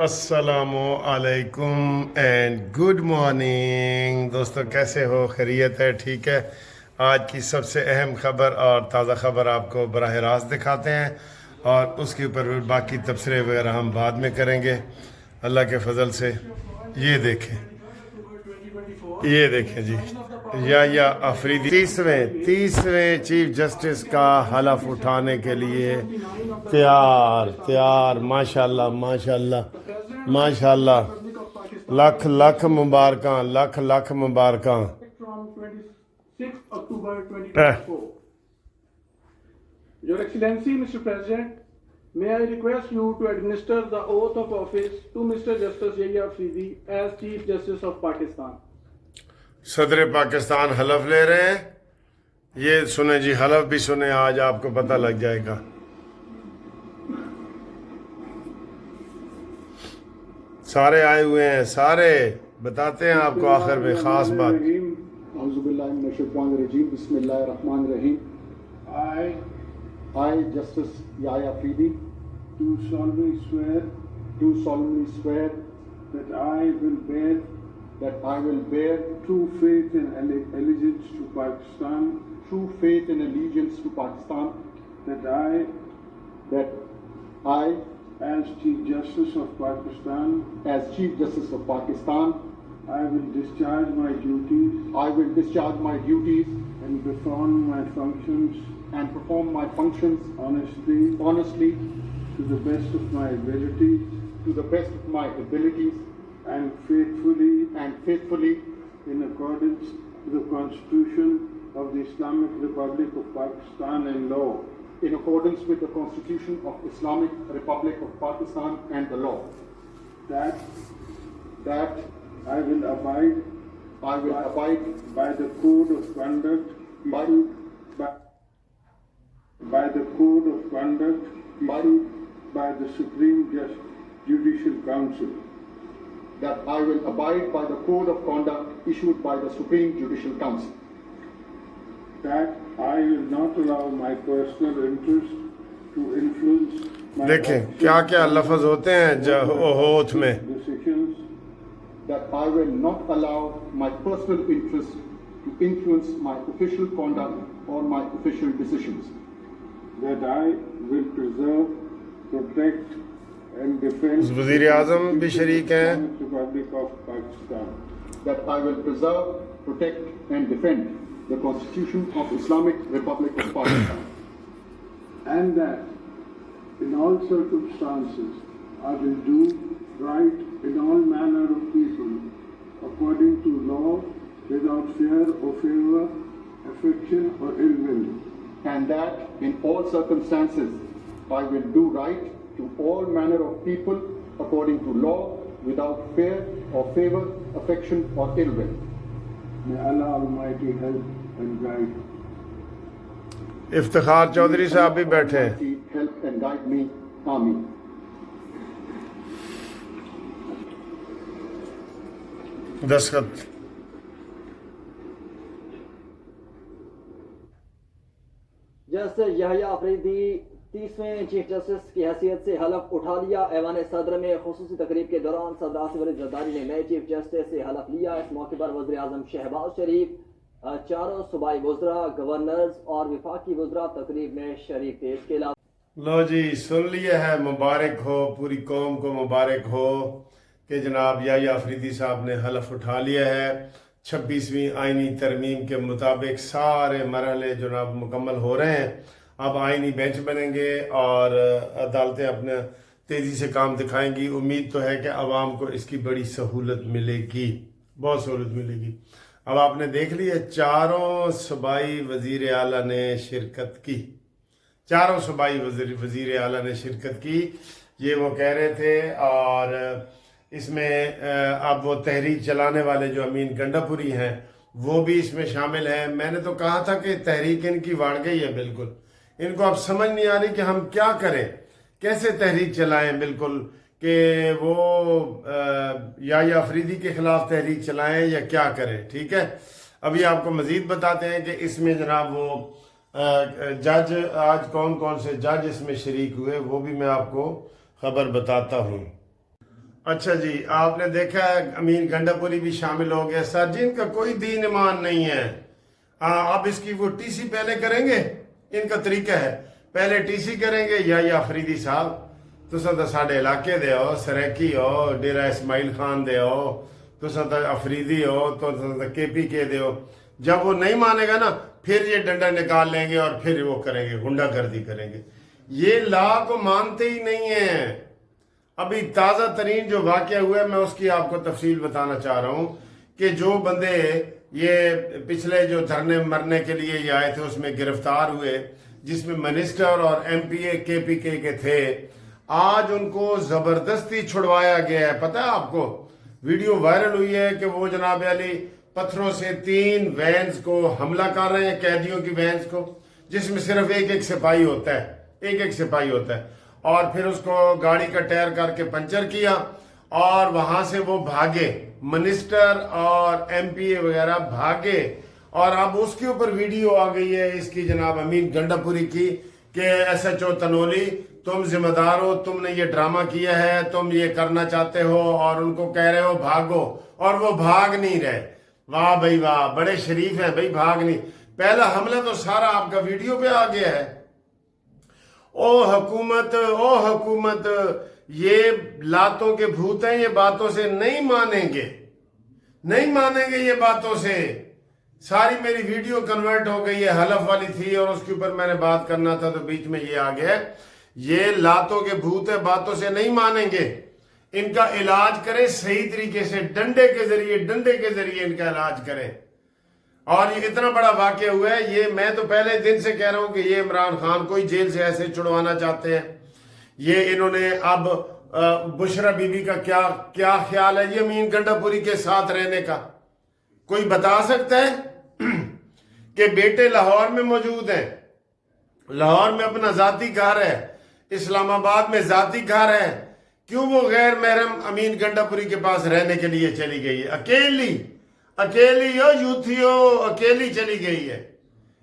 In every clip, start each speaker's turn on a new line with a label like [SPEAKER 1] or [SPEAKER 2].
[SPEAKER 1] السلام علیکم and good morning دوستو، کیسے ہو؟ خیریت ہے؟ ٹھیک ہے۔ آج کی سب سے اہم خبر اور تازہ خبر آپ کو براہ راست دکھاتے ہیں، اور اس کے اوپر باقی تبصرے وغیرہ ہم بعد میں کریں گے اللہ کے فضل سے۔ یہ دیکھیں جی، یا آفریدی تیسویں چیف جسٹس کا حلف اٹھانے کے لیے تیار ماشاءاللہ ماشاءاللہ، lakh lakh مبارکاں۔
[SPEAKER 2] Your Excellency, Mr. President, may I request you to administer the oath of office to Mr. Justice Yahya Afridi as Chief Justice of Pakistan.
[SPEAKER 1] صدر پاکستان حلف لے رہے ہیں، یہ سنیں جی، حلف بھی سنیں، آج آپ کو پتہ لگ جائے گا۔ سارے آئے ہوئے ہیں، سارے بتاتے ہیں آپ کو آخر میں خاص بات۔
[SPEAKER 2] اعوذ باللہ من الشیطان الرجیم، بسم اللہ الرحمن الرحیم۔ I, Justice Yahya Afridi, do solemnly swear that I will bear true faith and allegiance to Pakistan, that I, as Chief Justice of Pakistan, I will discharge my duties and perform my functions honestly to the best of my abilities and faithfully in accordance with the Constitution of the Islamic Republic of Pakistan and law.
[SPEAKER 3] In accordance with the Constitution of Islamic Republic of Pakistan and the law.
[SPEAKER 2] That I will abide
[SPEAKER 3] by the code of conduct issued by the Supreme Judicial Council. That I will abide by the code of conduct issued by the Supreme Judicial Council.
[SPEAKER 2] That I will not allow my personal interest to influence my
[SPEAKER 1] دیکھیں کیا کیا لفظ ہوتے ہیں oath میں۔
[SPEAKER 2] decisions.
[SPEAKER 3] That I will not allow my personal interest to influence my official conduct or my official decisions.
[SPEAKER 2] That I will preserve, protect and defend
[SPEAKER 1] وزیر اعظم بھی شریک ہیں۔
[SPEAKER 2] the Republic of Pakistan.
[SPEAKER 3] That I will preserve, protect and defend the Constitution of Islamic Republic of Pakistan.
[SPEAKER 2] And that in all circumstances I will do right in all manner of people according to law without fear or favor, affection or ill will.
[SPEAKER 3] And that in all circumstances I will do right to all manner of people according to law without fear or favor, affection or ill will.
[SPEAKER 2] May Allah Almighty help and guide.
[SPEAKER 1] Iftikhar Chaudhry صاحب بھی بیٹھے ہیں۔
[SPEAKER 3] Help and guide me. Amen.
[SPEAKER 1] دستخط۔
[SPEAKER 4] Justice یحییٰ Afridi 30ویں chief justice کی حیثیت سے حلف اٹھا لیا۔ ایوان صدر میں خصوصی تقریب کے دوران صدر آصف علی زرداری نے نئے چیف جسٹس سے حلف لیا۔ اس موقع پر وزیر اعظم شہباز شریف، چاروں صوبائی وزراء، گورنرز اور وفاقی وزراء تقریب میں شریک تھے۔ اس کے علاوہ
[SPEAKER 1] لو جی، سن لیے ہے، مبارک ہو، پوری قوم کو مبارک ہو کہ جناب یحییٰ آفریدی صاحب نے حلف اٹھا لیا ہے۔ 26ویں آئینی ترمیم کے مطابق سارے مرحلے جناب مکمل ہو رہے ہیں۔ اب آئینی بینچ بنیں گے اور عدالتیں اپنے تیزی سے کام دکھائیں گی۔ امید تو ہے کہ عوام کو اس کی بڑی سہولت ملے گی، بہت سہولت ملے گی۔ اب آپ نے دیکھ لی ہے، چاروں صوبائی وزیر اعلیٰ نے شرکت کی، چاروں صوبائی وزیر اعلیٰ نے شرکت کی، یہ وہ کہہ رہے تھے۔ اور اس میں اب وہ تحریک چلانے والے جو امین گنڈا پوری ہیں وہ بھی اس میں شامل ہیں۔ میں نے تو کہا تھا کہ تحریک ان کی واڑ گئی ہے، بالکل ان کو اب سمجھ نہیں آ رہی کہ ہم کیا کریں، کیسے تحریک چلائیں، بالکل کہ وہ یحییٰ آفریدی کے خلاف تحریک چلائیں یا کیا کریں۔ ٹھیک ہے، ابھی آپ کو مزید بتاتے ہیں کہ اس میں جناب وہ جج، آج کون کون سے جج اس میں شریک ہوئے وہ بھی میں آپ کو خبر بتاتا ہوں۔ اچھا جی، آپ نے دیکھا ہے امین گنڈاپوری بھی شامل ہو گیا. سر جی ان کا کوئی دین ایمان نہیں ہے. اب اس کی وہ ٹی سی پہلے کریں گے. ان کا طریقہ ہے پہلے ٹی سی کریں گے. یا افریدی صاحب تساں تو ساڈے علاقے دے ہو، سریکی ہو، ڈیرہ اسماعیل خان دے ہو، تساں تو افریدی ہو، تساں تو کے پی کے دے ہو. جب وہ نہیں مانے گا نا پھر یہ ڈنڈا نکال لیں گے اور پھر وہ کریں گے، غنڈہ گردی کریں گے. یہ لا کو مانتے ہی نہیں ہیں. ابھی تازہ ترین جو واقعہ ہوا ہے میں اس کی آپ کو تفصیل بتانا چاہ رہا ہوں کہ جو بندے یہ پچھلے جو دھرنے مرنے کے لیے یہ آئے تھے اس میں گرفتار ہوئے، جس میں منسٹر اور ایم پی اے کے پی کے تھے، آج ان کو زبردستی چھڑوایا گیا ہے. پتہ ہے آپ کو ویڈیو وائرل ہوئی ہے کہ وہ جناب علی پتھروں سے 3 وینز کو حملہ کر رہے ہیں، قیدیوں کی وینز کو، جس میں صرف ایک سپاہی ہوتا ہے، ایک سپاہی ہوتا ہے. اور پھر اس کو گاڑی کا ٹائر کر کے پنچر کیا اور وہاں سے وہ بھاگے، منسٹر اور ایم پی اے وغیرہ بھاگے. اور اب اس کے اوپر ویڈیو آ گئی ہے اس کی جناب امین گنڈاپوری کی کہ ایس ایچ او تنولی تم ذمہ دار ہو، تم نے یہ ڈرامہ کیا ہے، تم یہ کرنا چاہتے ہو اور ان کو کہہ رہے ہو بھاگو، اور وہ بھاگ نہیں رہے. واہ بھائی واہ، بڑے شریف ہیں بھائی، بھاگ نہیں. پہلا حملہ تو سارا آپ کا ویڈیو پہ آ گیا ہے. او حکومت یہ لاتوں کے بھوت ہیں، یہ باتوں سے نہیں مانیں گے یہ باتوں سے. ساری میری ویڈیو کنورٹ ہو گئی ہے، حلف والی تھی اور اس کے اوپر میں نے بات کرنا تھا تو بیچ میں یہ آ گیا. یہ لاتوں کے بھوت ہے، باتوں سے نہیں مانیں گے. ان کا علاج کریں صحیح طریقے سے، ڈنڈے کے ذریعے ان کا علاج کریں. اور یہ اتنا بڑا واقعہ ہوا ہے، یہ میں تو پہلے دن سے کہہ رہا ہوں کہ یہ عمران خان کو ہی جیل سے ایسے چھڑوانا چاہتے ہیں. یہ انہوں نے اب بشرا بی بی کا کیا خیال ہے یہ امین گنڈاپوری کے ساتھ رہنے کا؟ کوئی بتا سکتا ہے کہ بیٹے لاہور میں موجود ہیں، لاہور میں اپنا ذاتی گھر ہے، اسلام آباد میں ذاتی گھر ہے، کیوں وہ غیر محرم امین گنڈاپوری کے پاس رہنے کے لیے چلی گئی ہے؟ اکیلی اکیلی چلی گئی ہے.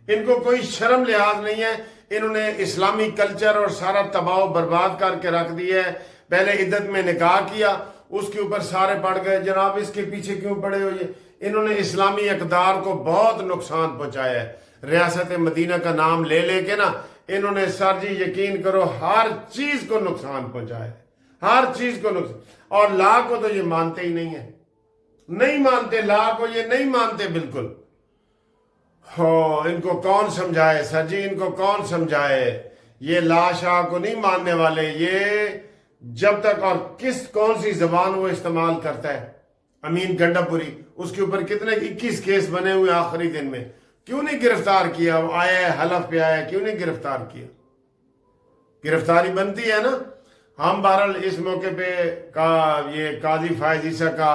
[SPEAKER 1] ان کو کوئی شرم لحاظ نہیں ہے. انہوں نے اسلامی کلچر اور سارا تباہ و برباد کر کے رکھ دیا ہے. پہلے عدت میں نکاح کیا، اس کے اوپر سارے پڑ گئے، جناب اس کے پیچھے کیوں پڑے ہو؟ انہوں نے اسلامی اقدار کو بہت نقصان پہنچایا ہے. ریاست مدینہ کا نام لے کے نا انہوں نے سر جی یقین کرو ہر چیز کو نقصان پہنچایا ہے، ہر چیز کو نقصان. اور لا کو تو یہ مانتے ہی نہیں ہیں، نہیں مانتے لا کو، یہ نہیں مانتے بالکل. ان کو کون سمجھائے سر جی، ان کو کون سمجھائے؟ یہ لا شاہ کو نہیں ماننے والے. یہ جب تک، اور کون سی زبان وہ استعمال کرتا ہے امین گنڈاپوری، اس کے اوپر کتنے 21 کیس بنے ہوئے آخری دن میں، کیوں نہیں گرفتار کیا؟ وہ آیا ہے، حلف پہ آیا ہے، کیوں نہیں گرفتار کیا؟ گرفتاری بنتی ہے نا. ہم بہرحال اس موقع پہ یہ قاضی فائز عیسیٰ کا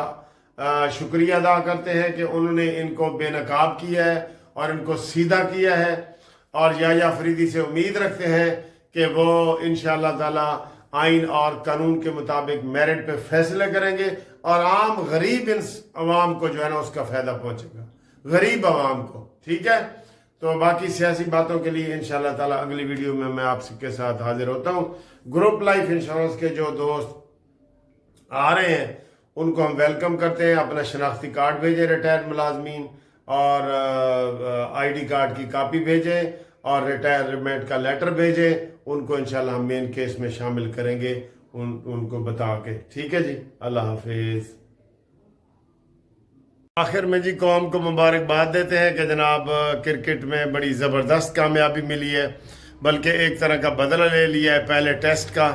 [SPEAKER 1] شکریہ ادا کرتے ہیں کہ انہوں نے ان کو بے نقاب کیا ہے اور ان کو سیدھا کیا ہے. اور یا افریدی سے امید رکھتے ہیں کہ وہ انشاءاللہ تعالی آئین اور قانون کے مطابق میرٹ پہ فیصلے کریں گے اور عام غریب عوام کو جو ہے نا اس کا فائدہ پہنچے گا، غریب عوام کو. ٹھیک ہے، تو باقی سیاسی باتوں کے لیے انشاءاللہ تعالی اگلی ویڈیو میں آپ کے ساتھ حاضر ہوتا ہوں. گروپ لائف انشورنس کے جو دوست آ رہے ہیں ان کو ہم ویلکم کرتے ہیں. اپنا شناختی کارڈ بھیجیں ریٹائرڈ ملازمین، اور آئی ڈی کارڈ کی کاپی بھیجیں اور ریٹائرمنٹ کا لیٹر بھیجیں. ان کو انشاءاللہ ہم مین کیس میں شامل کریں گے ان کو بتا کے. ٹھیک ہے جی، اللہ حافظ. آخر میں جی قوم کو مبارکباد دیتے ہیں کہ جناب کرکٹ میں بڑی زبردست کامیابی ملی ہے، بلکہ ایک طرح کا بدلہ لے لیا ہے پہلے ٹیسٹ کا.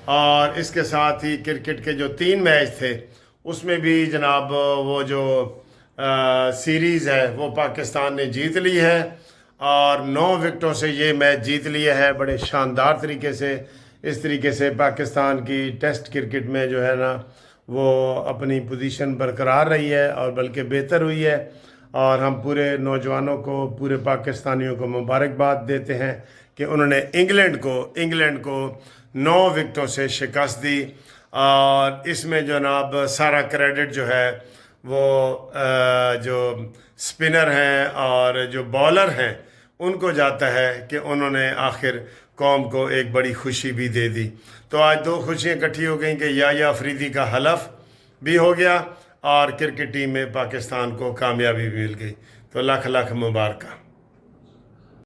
[SPEAKER 1] اور اس کے ساتھ ہی کرکٹ کے جو 3 میچ تھے اس میں بھی جناب وہ جو سیریز ہے وہ پاکستان نے جیت لی ہے اور 9 وکٹوں سے یہ میچ جیت لیا ہے بڑے شاندار طریقے سے. اس طریقے سے پاکستان کی ٹیسٹ کرکٹ میں جو ہے نا وہ اپنی پوزیشن برقرار رہی ہے اور بلکہ بہتر ہوئی ہے. اور ہم پورے نوجوانوں کو، پورے پاکستانیوں کو مبارکباد دیتے ہیں کہ انہوں نے انگلینڈ کو 9 وکٹوں سے شکست دی. اور اس میں جناب سارا کریڈٹ جو ہے وہ جو سپنر ہیں اور جو بالر ہیں ان کو جاتا ہے کہ انہوں نے آخر قوم کو ایک بڑی خوشی بھی دے دی. تو آج دو خوشیاں اکٹھی ہو گئیں کہ یحییٰ آفریدی کا حلف بھی ہو گیا اور کرکٹ ٹیم میں پاکستان کو کامیابی بھی مل گئی، تو لاکھ لاکھ مبارکہ۔